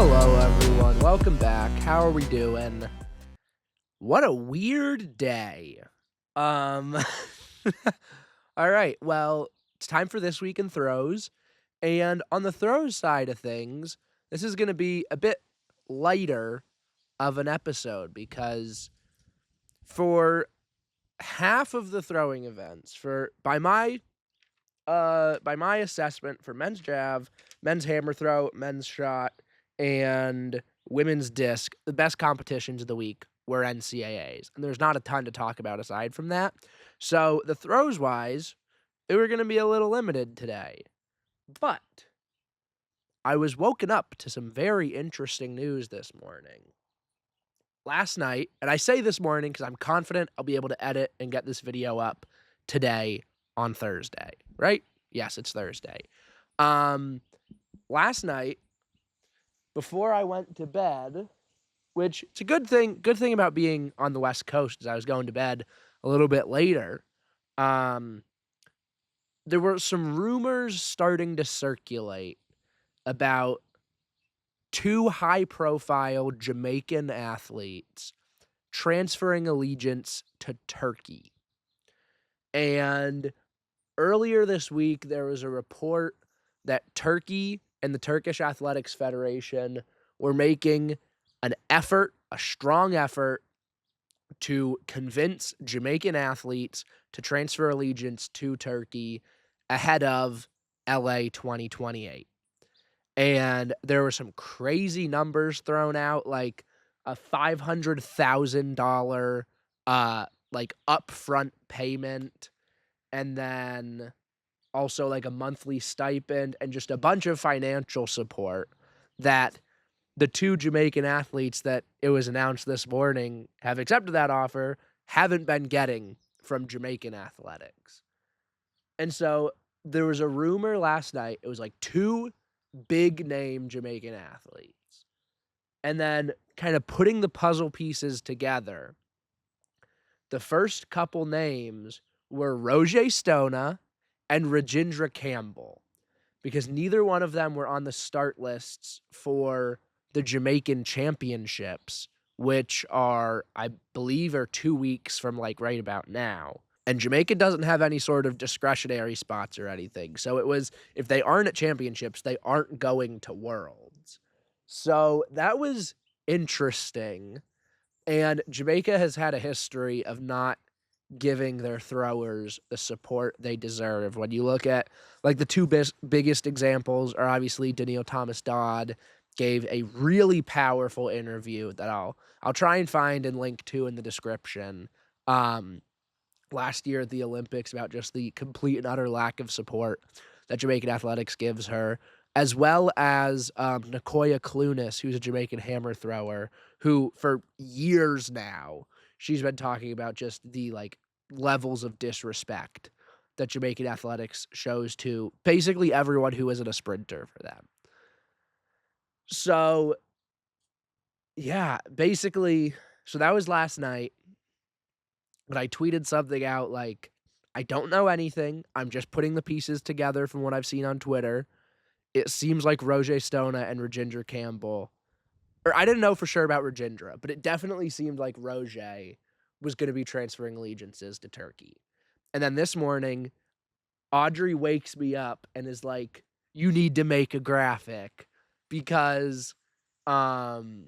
Hello, everyone. Welcome back. How are we doing? What a weird day. Um, all right. Well, it's time for This Week in Throws. And on the throws side of things, this is going to be a bit lighter of an episode because for half of the throwing events, by my assessment for men's jav, men's hammer throw, men's shot, and women's disc, the best competitions of the week were NCAAs. And there's not a ton to talk about aside from that. So the throws wise, they were going to be a little limited today. But I was woken up to some very interesting news this morning. Last night, and I say this morning because I'm confident I'll be able to edit and get this video up today on Thursday, right? Yes, it's Thursday. Last night, before I went to bed, which it's a good thing about being on the West Coast is I was going to bed a little bit later. There were some rumors starting to circulate about two high-profile Jamaican athletes transferring allegiance to Turkey. And earlier this week, there was a report that Turkey and the Turkish Athletics Federation were making an effort, a strong effort, to convince Jamaican athletes to transfer allegiance to Turkey ahead of LA 2028. And there were some crazy numbers thrown out, like a $500,000 upfront payment, and then also like a monthly stipend and just a bunch of financial support that the two Jamaican athletes that it was announced this morning have accepted that offer, haven't been getting from Jamaican athletics. And so there was a rumor last night, it was like two big name Jamaican athletes. And then kind of putting the puzzle pieces together, the first couple names were Roje Stona and Rajendra Campbell, because neither one of them were on the start lists for the Jamaican Championships, which are, I believe, are 2 weeks from like right about now. And Jamaica doesn't have any sort of discretionary spots or anything. So it was, if they aren't at championships, they aren't going to Worlds. So that was interesting. And Jamaica has had a history of not giving their throwers the support they deserve. When you look at, like, the two biggest examples are obviously Daniil Thomas-Dodd gave a really powerful interview that I'll try and find and link to in the description. Last year at the Olympics about just the complete and utter lack of support that Jamaican athletics gives her, as well as Nicoya Clunas, who's a Jamaican hammer thrower, who for years now, she's been talking about just the like levels of disrespect that Jamaican athletics shows to basically everyone who isn't a sprinter for them. So, yeah, basically, so that was last night. But I tweeted something out like, I don't know anything. I'm just putting the pieces together from what I've seen on Twitter. It seems like Roje Stona and Rajendra Campbell, or I didn't know for sure about Rajendra, but it definitely seemed like Roje was going to be transferring allegiances to Turkey. And then this morning, Audrey wakes me up and is like, you need to make a graphic because Roje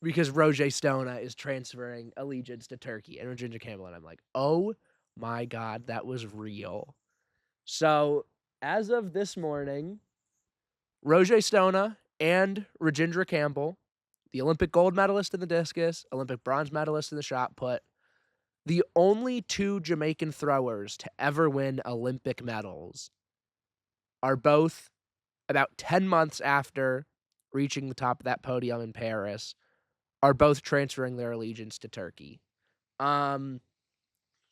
Stona is transferring allegiance to Turkey and Rajendra Campbell. And I'm like, oh my God, that was real. So as of this morning, Roje Stona and Rajendra Campbell, the Olympic gold medalist in the discus, Olympic bronze medalist in the shot put, the only two Jamaican throwers to ever win Olympic medals, are both about 10 months after reaching the top of that podium in Paris, are both transferring their allegiance to Turkey.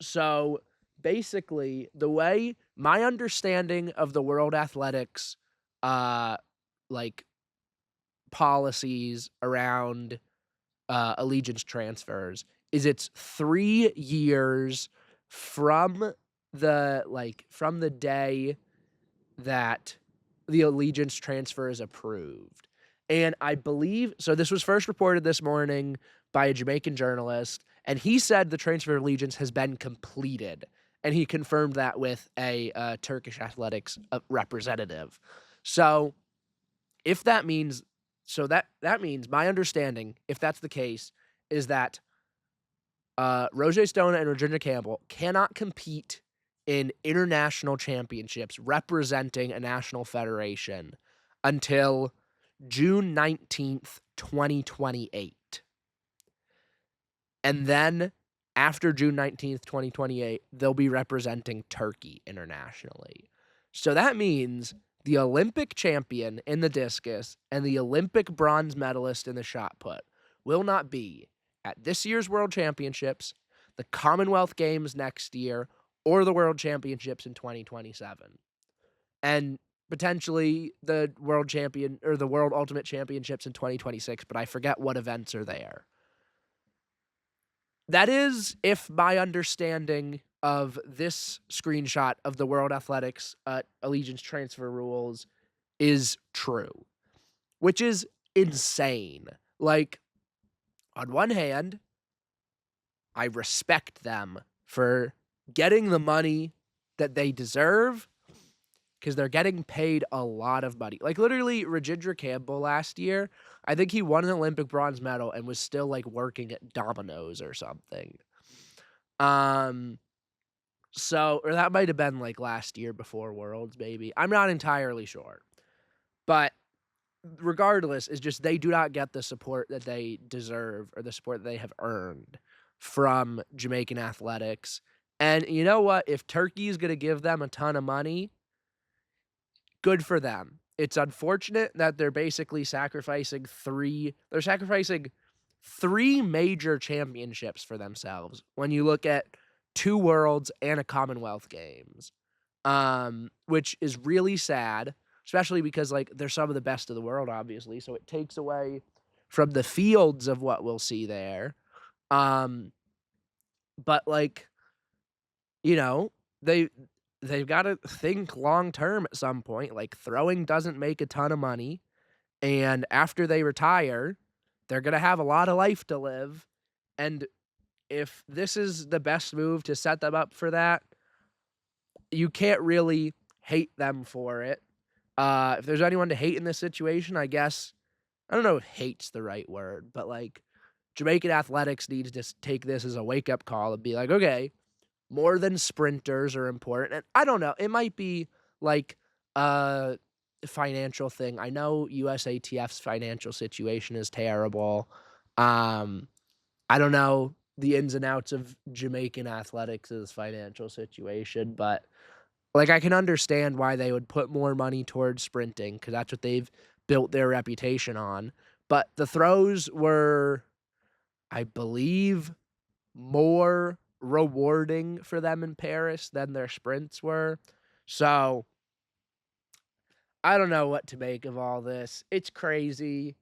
So basically, the way my understanding of the world athletics, like policies around allegiance transfers is it's 3 years from the day that the allegiance transfer is approved. And I believe, so this was first reported this morning by a Jamaican journalist, and he said the transfer of allegiance has been completed. And he confirmed that with a Turkish athletics representative. So if that means, that means my understanding, if that's the case, is that Roje Stona and Virginia Campbell cannot compete in international championships representing a national federation until June 19th, 2028. And then after June 19th, 2028, they'll be representing Turkey internationally. So that means the Olympic champion in the discus and the Olympic bronze medalist in the shot put will not be at this year's World Championships, the Commonwealth Games next year, or the World Championships in 2027. And potentially the World Champion or the World Ultimate Championships in 2026, but I forget what events are there. That is, if my understanding of this screenshot of the World Athletics Allegiance transfer rules is true, which is insane. Like, on one hand, I respect them for getting the money that they deserve because they're getting paid a lot of money. Like, literally, Roje Campbell last year, I think he won an Olympic bronze medal and was still, like, working at Domino's or something. So, or that might have been, like, last year before Worlds, maybe. I'm not entirely sure. But regardless, it's just they do not get the support that they deserve or the support that they have earned from Jamaican athletics. And you know what? If Turkey is going to give them a ton of money, good for them. It's unfortunate that they're basically sacrificing three major championships for themselves when you look at 2 Worlds and a Commonwealth Games, which is really sad, especially because, like, they're some of the best of the world, obviously, so it takes away from the fields of what we'll see there. But, like, you know, they've got to think long term at some point. Like, throwing doesn't make a ton of money, and after they retire, they're going to have a lot of life to live, and if this is the best move to set them up for that, you can't really hate them for it. If there's anyone to hate in this situation, I guess, I don't know if hate's the right word, but, like, Jamaican athletics needs to take this as a wake-up call and be like, okay, more than sprinters are important. And I don't know, it might be, like, a financial thing. I know USATF's financial situation is terrible. I don't know the ins and outs of Jamaican athletics' financial situation, but, like, I can understand why they would put more money towards sprinting because that's what they've built their reputation on. But the throws were, I believe, more rewarding for them in Paris than their sprints were. So I don't know what to make of all this. It's crazy.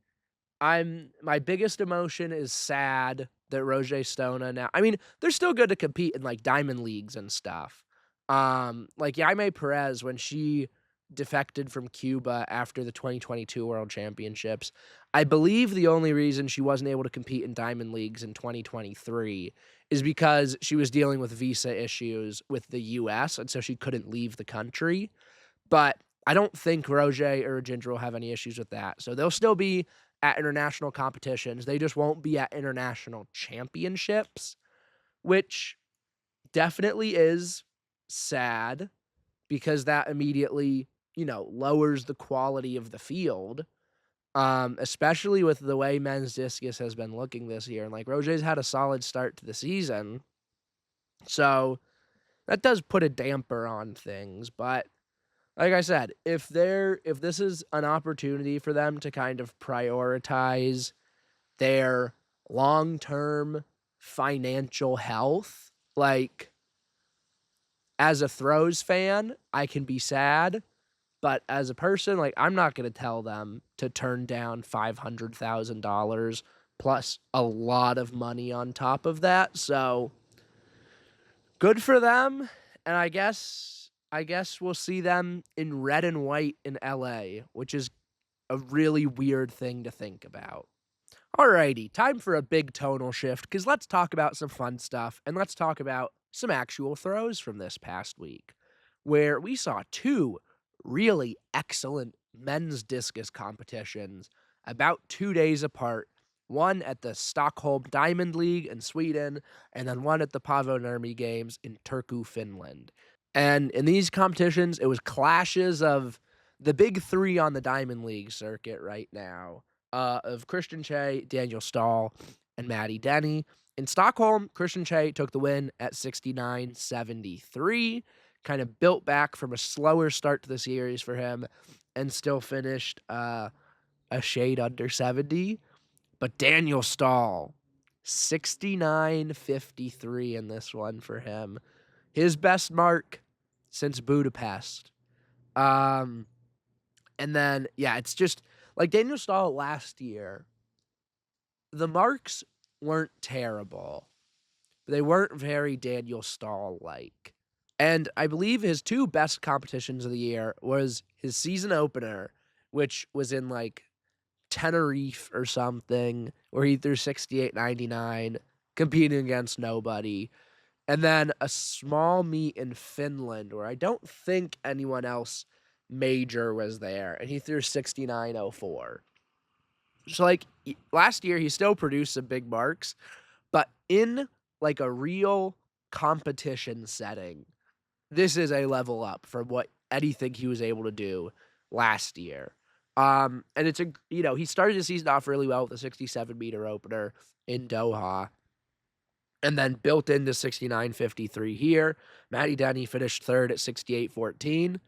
My biggest emotion is sad that Roje Stona now. I mean, they're still good to compete in, like, diamond leagues and stuff. Like Jaime Perez, when she defected from Cuba after the 2022 World Championships, I believe the only reason she wasn't able to compete in diamond leagues in 2023 is because she was dealing with visa issues with the US, and so she couldn't leave the country. But I don't think Roje or Ginger will have any issues with that. So they'll still be at international competitions. They just won't be at international championships, which definitely is sad because that immediately, lowers the quality of the field, especially with the way men's discus has been looking this year. And, like, Roje's had a solid start to the season. So that does put a damper on things, but like I said, if this is an opportunity for them to kind of prioritize their long-term financial health, like, as a throws fan, I can be sad, but as a person, like, I'm not going to tell them to turn down $500,000 plus a lot of money on top of that. So good for them, and I guess we'll see them in red and white in LA, which is a really weird thing to think about. Alrighty, time for a big tonal shift, because let's talk about some fun stuff, and let's talk about some actual throws from this past week, where we saw two really excellent men's discus competitions about 2 days apart, one at the Stockholm Diamond League in Sweden, and then one at the Paavo Games in Turku, Finland. And in these competitions, it was clashes of the big three on the Diamond League circuit right now, of Christian Che, Daniel Stahl, and Matty Denny. In Stockholm, Christian Che took the win at 69.73, kind of built back from a slower start to the series for him, and still finished a shade under 70. But Daniel Stahl, 69.53 in this one for him. His best mark since Budapest. And then, yeah, it's just like Daniel Stahl last year. The marks weren't terrible. They weren't very Daniel Stahl-like. And I believe his two best competitions of the year was his season opener, which was in like Tenerife or something, where he threw 68.99, competing against nobody. And then a small meet in Finland where I don't think anyone else major was there, and he threw 69.04. So, like, last year, he still produced some big marks, but in, like, a real competition setting, this is a level up from what anything he was able to do last year. And it's he started the season off really well with a 67-meter opener in Doha, and then built into 69.53 here. Matty Denny finished third at 68.14.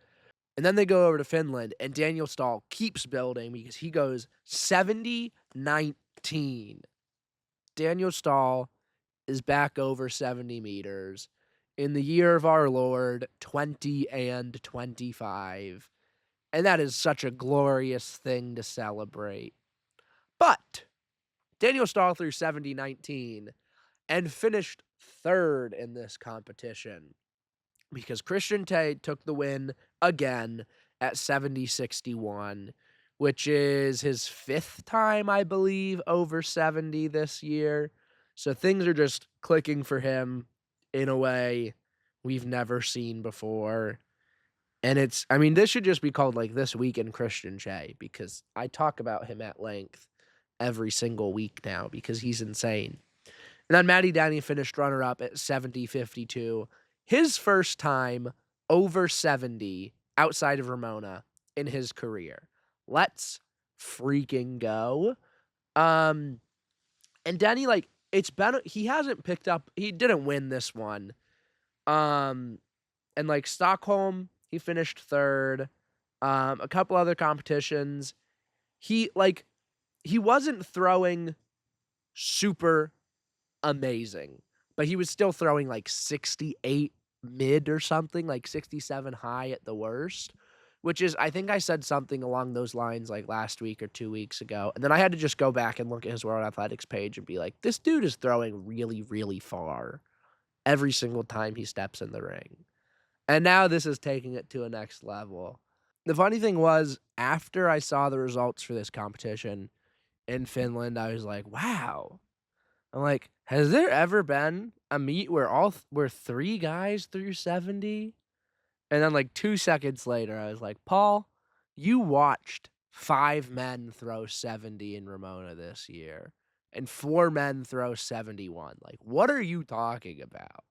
And then they go over to Finland, and Daniel Stahl keeps building because he goes 70.19. Daniel Stahl is back over 70 meters in the year of our Lord, 20 and 25. And that is such a glorious thing to celebrate. But Daniel Stahl threw 70.19 and finished third in this competition because Christian Che took the win again at 70.61, which is his fifth time, I believe, over 70 this year. So things are just clicking for him in a way we've never seen before. And this should just be called like This Week in Christian Che, because I talk about him at length every single week now because he's insane. And then Matty Denny finished runner-up at 70.52. His first time over 70 outside of Ramona in his career. Let's freaking go. And Denny, he hasn't picked up, he didn't win this one. And Stockholm, he finished third. A couple other competitions. He wasn't throwing super amazing, but he was still throwing 68 mid or something, 67 high at the worst, which is, I think I said something along those lines last week or 2 weeks ago. And then I had to just go back and look at his World Athletics page and be like, this dude is throwing really, really far every single time he steps in the ring. And now this is taking it to a next level. The funny thing was, after I saw the results for this competition in Finland, I was like, wow. I'm like, has there ever been a meet where where three guys threw 70? And then 2 seconds later, I was like, Paul, you watched 5 men throw 70 in Ramona this year, and 4 men throw 71. What are you talking about?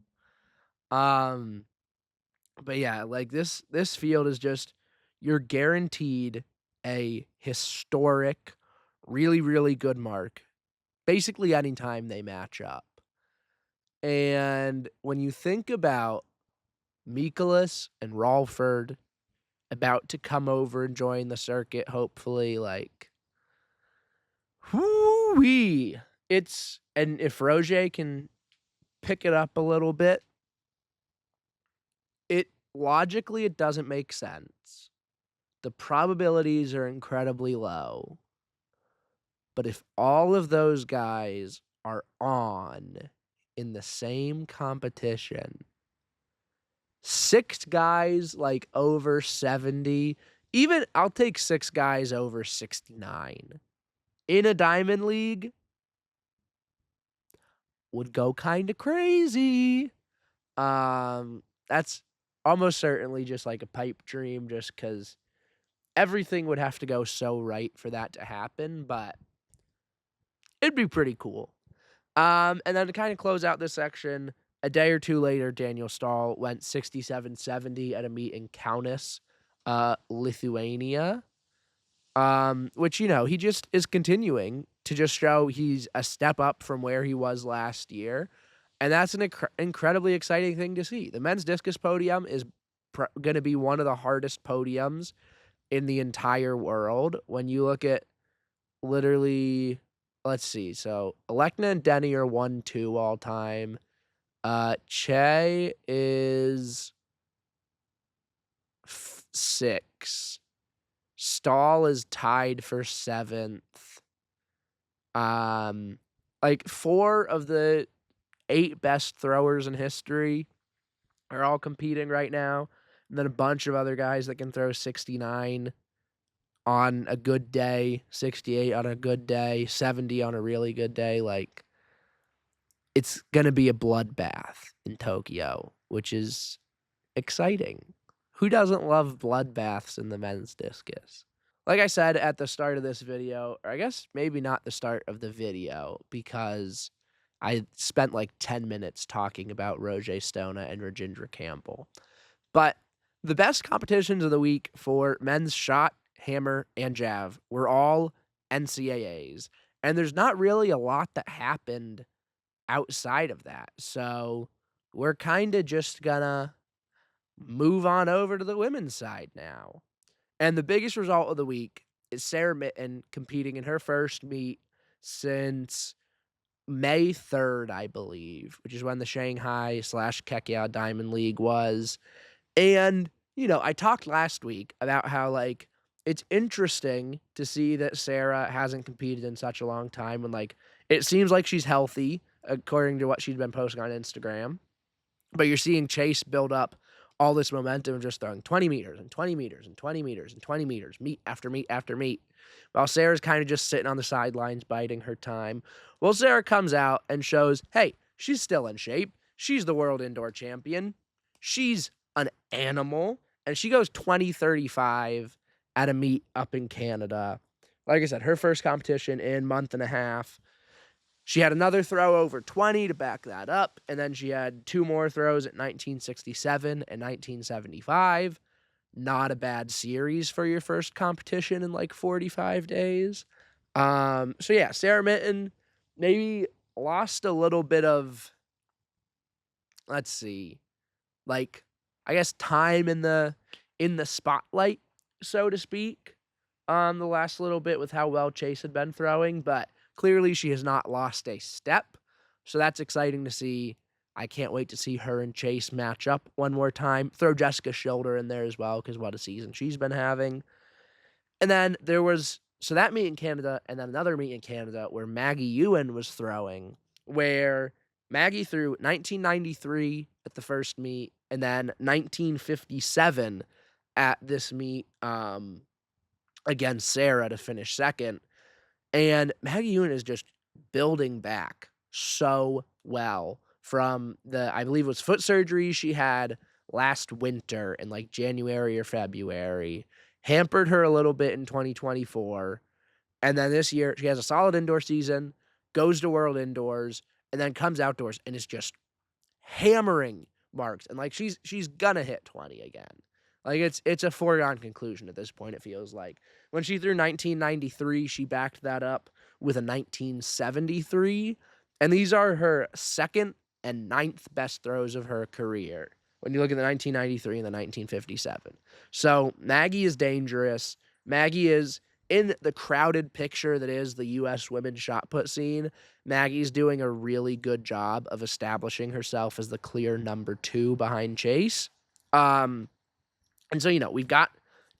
But yeah, this field is just, you're guaranteed a historic, really, really good mark basically anytime they match up. And when you think about Mikolas and Ralford about to come over and join the circuit, hopefully, whoo-wee. And if Roje can pick it up a little bit, logically, it doesn't make sense. The probabilities are incredibly low. But if all of those guys are on in the same competition, 6 guys over 70 even I'll take 6 guys over 69. In a diamond league, would go kinda crazy. That's almost certainly just like a pipe dream just 'cause everything would have to go so right for that to happen, but it'd be pretty cool. And then to kinda close out this section, a day or 2 later, Daniel Stahl went 67-70 at a meet in Kaunas, Lithuania. Which, he just is continuing to just show he's a step up from where he was last year, and that's an incredibly exciting thing to see. The men's discus podium is gonna be one of the hardest podiums in the entire world. When you look at literally let's see, so Alekna and Denny are 1-2 all time. Che is 6. Stahl is tied for 7th. Like 4 of the 8 best throwers in history are all competing right now. And then a bunch of other guys that can throw 69 on a good day, 68 on a good day, 70 on a really good day. Like, it's going to be a bloodbath in Tokyo, which is exciting. Who doesn't love bloodbaths in the men's discus? Like I said at the start of this video, or I guess maybe not the start of the video, because I spent like 10 minutes talking about Roje, Stona, and Rajendra Campbell. But the best competitions of the week for men's shot, hammer, and jav were all NCAAs. And there's not really a lot that happened outside of that. So we're kind of just gonna move on over to the women's side now. And the biggest result of the week is Sarah Mitten competing in her first meet since May 3rd, I believe, which is when the Shanghai/Kekia Diamond League was. And, I talked last week about how, like, it's interesting to see that Sarah hasn't competed in such a long time, and, like, it seems like she's healthy according to what she'd been posting on Instagram. But you're seeing Chase build up all this momentum of just throwing 20 meters and 20 meters and 20 meters and 20 meters, meet after meet after meet, while Sarah's kind of just sitting on the sidelines biding her time. Well, Sarah comes out and shows, hey, she's still in shape. She's the world indoor champion. She's an animal. And she goes 20-35 at a meet up in Canada. Like I said, her first competition in month and a half. She had another throw over 20 to back that up, and then she had 2 more throws at 1967 and 1975. Not a bad series for your first competition in like 45 days. So yeah, Sarah Mitten maybe lost a little bit of, let's see, like, I guess time in the spotlight, so to speak, the last little bit with how well Chase had been throwing, but clearly she has not lost a step, so that's exciting to see. I can't wait to see her and Chase match up one more time. Throw Jessica Schilder in there as well, because what a season she's been having. And then there was, so that meet in Canada, and then another meet in Canada where Maggie Ewan was throwing, where Maggie threw 1993 at the first meet, and then 1957 at this meet against Sarah to finish second. And Maggie Ewan is just building back so well from I believe it was foot surgery she had last winter in like January or February. Hampered her a little bit in 2024. And then this year she has a solid indoor season, goes to World Indoors, and then comes outdoors and is just hammering marks. And like she's gonna hit 20 again. Like it's a foregone conclusion at this point, it feels like. When she threw 1993, she backed that up with a 1973. And these are her 2nd and 9th best throws of her career when you look at the 1993 and the 1957. So Maggie is dangerous. Maggie is in the crowded picture that is the U.S. women's shot put scene. Maggie's doing a really good job of establishing herself as the clear number 2 behind Chase. And so, we've got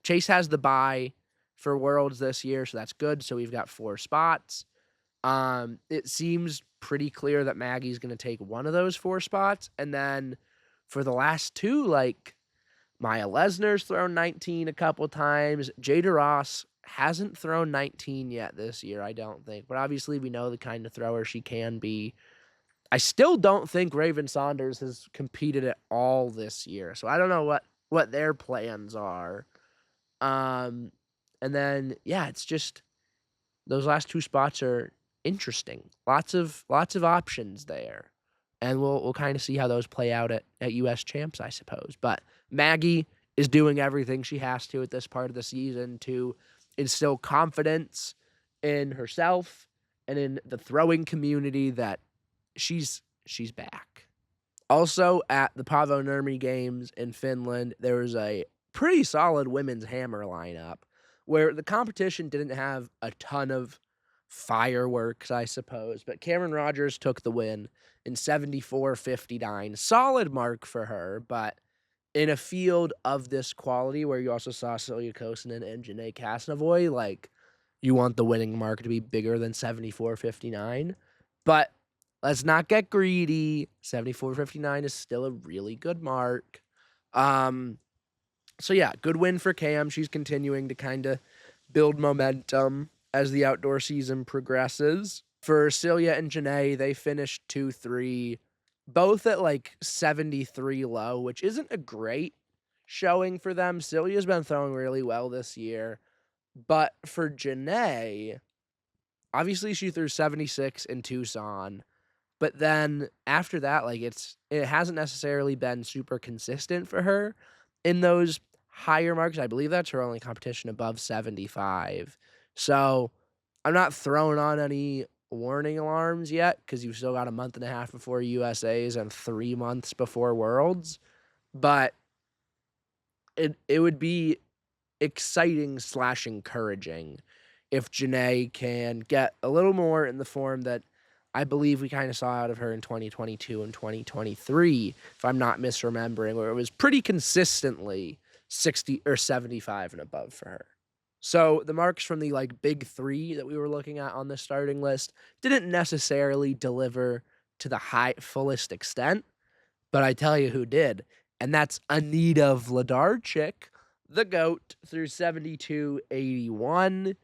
Chase has the bye for Worlds this year, so that's good. So we've got 4 spots. It seems pretty clear that Maggie's going to take one of those 4 spots. And then for the last 2, like, Maya Lesnar's thrown 19 a couple times. Jada Ross hasn't thrown 19 yet this year, I don't think. But obviously, we know the kind of thrower she can be. I still don't think Raven Saunders has competed at all this year. So I don't know what their plans are. And then, yeah, it's just those last two spots are interesting. Lots of options there. And we'll kind of see how those play out at US Champs, I suppose. But Maggie is doing everything she has to at this part of the season to instill confidence in herself and in the throwing community that she's back. Also, at the Paavo Nurmi Games in Finland, there was a pretty solid women's hammer lineup where the competition didn't have a ton of fireworks, I suppose, but Camryn Rogers took the win in 74.59. Solid mark for her, but in a field of this quality where you also saw Silja Kosonen and Janae Kasnavoy, like, you want the winning mark to be bigger than 74.59. But let's not get greedy. 74.59 is still a really good mark. So yeah, good win for Cam. She's continuing to kind of build momentum as the outdoor season progresses. For Silja and Janae, they finished 2-3, both at like 73 low, which isn't a great showing for them. Silja's been throwing really well this year. But for Janae, obviously she threw 76 in Tucson. But then after that, like it hasn't necessarily been super consistent for her in those higher marks. I believe that's her only competition above 75. So I'm not throwing on any warning alarms yet because you've still got a month and a half before USA's and 3 months before Worlds. But it would be exciting / encouraging if Janae can get a little more in the form that I believe we kind of saw out of her in 2022 and 2023, if I'm not misremembering, where it was pretty consistently 60 or 75 and above for her. So the marks from the like big three that we were looking at on the starting list didn't necessarily deliver to the fullest extent, but I tell you who did, and that's Anita Vladarchik, the GOAT, through 72.81.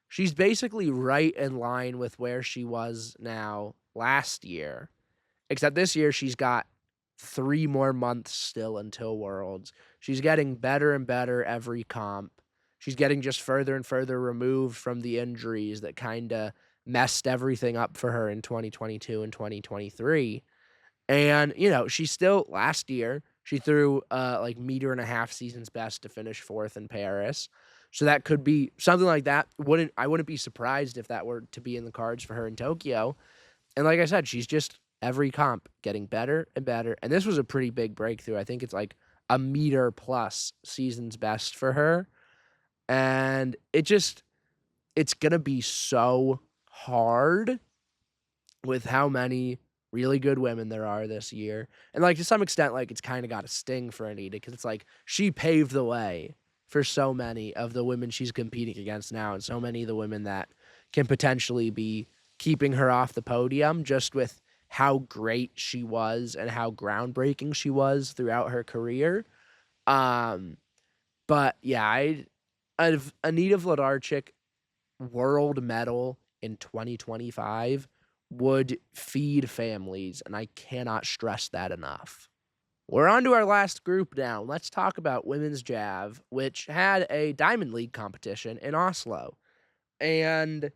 She's basically right in line with where she was now last year, except this year she's got 3 more months still until Worlds. She's getting better and better every comp. She's getting just further and further removed from the injuries that kind of messed everything up for her in 2022 and 2023. And, you know, she still, last year, she threw like meter and a half season's best to finish 4th in Paris. So that could be something like that. I wouldn't be surprised if that were to be in the cards for her in Tokyo. And like I said, she's just every comp getting better and better. And this was a pretty big breakthrough. I think it's like a meter plus season's best for her. And it's going to be so hard with how many really good women there are this year. And like to some extent, like it's kind of got a sting for Anita because it's like she paved the way for so many of the women she's competing against now and so many of the women that can potentially be keeping her off the podium just with how great she was and how groundbreaking she was throughout her career. But yeah, Anita Vladarchik world medal in 2025 would feed families, and I cannot stress that enough. We're on to our last group now. Let's talk about women's jav, which had a Diamond League competition in Oslo. And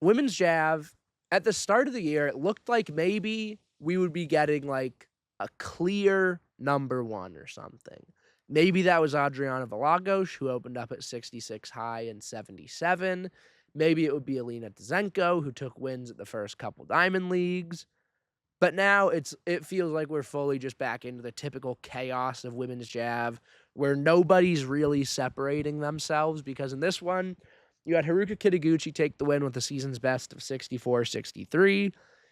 women's jav, at the start of the year, it looked like maybe we would be getting like a clear number one or something. Maybe that was Adriana Velagos, who opened up at 66 high and 77. Maybe it would be Alina Dzenko, who took wins at the first couple Diamond Leagues. But now it feels like we're fully just back into the typical chaos of women's jav, where nobody's really separating themselves, because in this one, you had Haruka Kitaguchi take the win with the season's best of 64-63.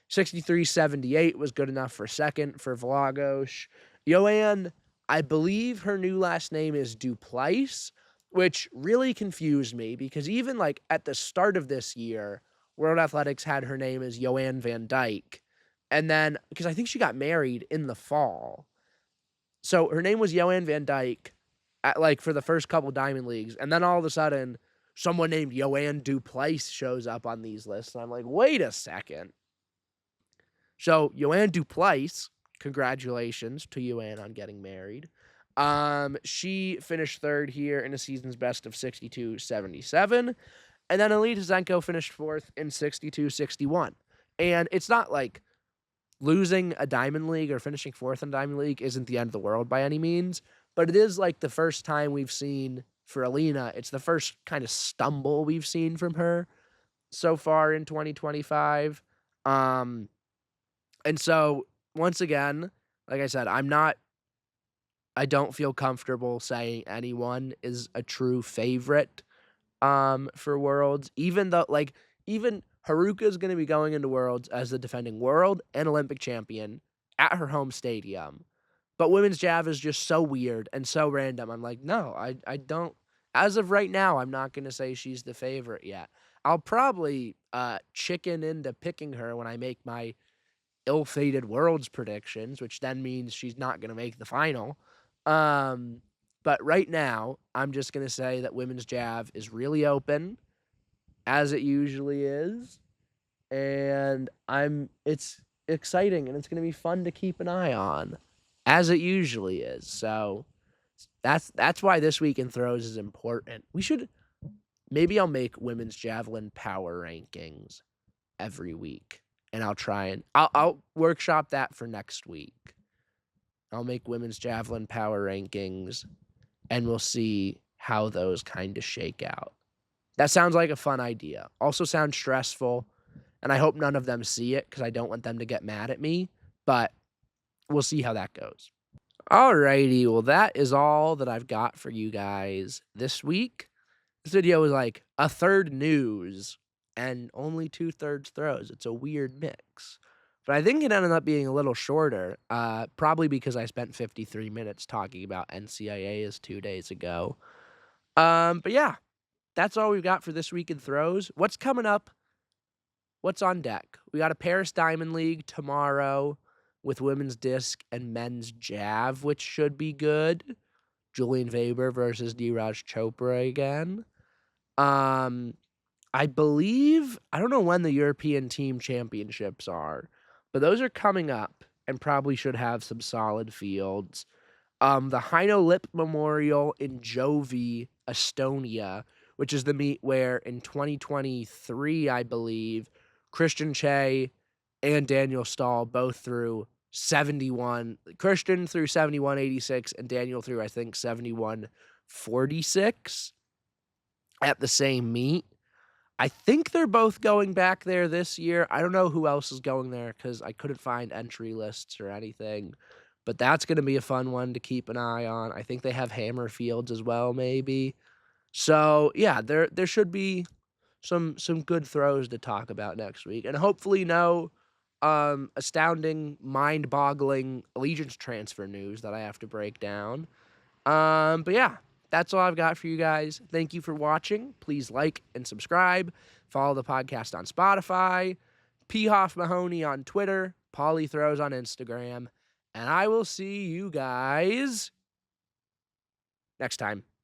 63-78 was good enough for second for Vlagos. Joanne, I believe her new last name is Duplace, which really confused me because even like at the start of this year, World Athletics had her name as Joanne Van Dyke. And then, because I think she got married in the fall. So her name was Joanne Van Dyke for the first couple Diamond Leagues. And then all of a sudden, someone named Joanne Duplace shows up on these lists. And I'm like, wait a second. So Joanne Duplace, congratulations to Joanne on getting married. She finished third here in a season's best of 62.77. And then Elita Zenko finished fourth in 62.61. And it's not like losing a Diamond League or finishing fourth in a Diamond League isn't the end of the world by any means, but it is like the first time we've seen for Alina, it's the first kind of stumble we've seen from her so far in 2025. And so once again, like I said, I don't feel comfortable saying anyone is a true favorite for Worlds, even though even Haruka is going to be going into Worlds as the defending world and Olympic champion at her home stadium. But women's Jav is just so weird and so random. I'm like, no, I don't. As of right now, I'm not going to say she's the favorite yet. I'll probably chicken into picking her when I make my ill-fated Worlds predictions, which then means she's not going to make the final. But right now, I'm just going to say that women's Jav is really open, as it usually is. And it's exciting, and it's going to be fun to keep an eye on, as it usually is. So that's why This Week in Throws is important. Maybe I'll make women's javelin power rankings every week, and I'll workshop that for next week. I'll make women's javelin power rankings, and we'll see how those kind of shake out. That sounds like a fun idea. Also sounds stressful, and I hope none of them see it because I don't want them to get mad at me, but we'll see how that goes. Alrighty, well, that is all that I've got for you guys this week. This video is like a third news and only 2/3 throws. It's a weird mix. But I think it ended up being a little shorter, probably because I spent 53 minutes talking about NCAAs 2 days ago. But yeah, that's all we've got for This Week in Throws. What's coming up? What's on deck? We got a Paris Diamond League tomorrow with women's disc and men's jav, which should be good. Julian Weber versus Neeraj Chopra again. I believe, I don't know when the European Team Championships are, but those are coming up and probably should have some solid fields. The Heino Lip Memorial in Jovi, Estonia, which is the meet where in 2023, I believe, Christian Che and Daniel Stahl both threw 71. Christian threw 71.86 and Daniel threw, I think, 71.46 at the same meet. I think they're both going back there this year. I don't know who else is going there because I couldn't find entry lists or anything. But that's going to be a fun one to keep an eye on. I think they have hammer fields as well, maybe. So, yeah, there should be some good throws to talk about next week. And hopefully no astounding, mind-boggling allegiance transfer news that I have to break down. But yeah, that's all I've got for you guys. Thank you for watching. Please like and subscribe. Follow the podcast on Spotify. hof-mahoney on Twitter. Paulie Throws on Instagram. And I will see you guys next time.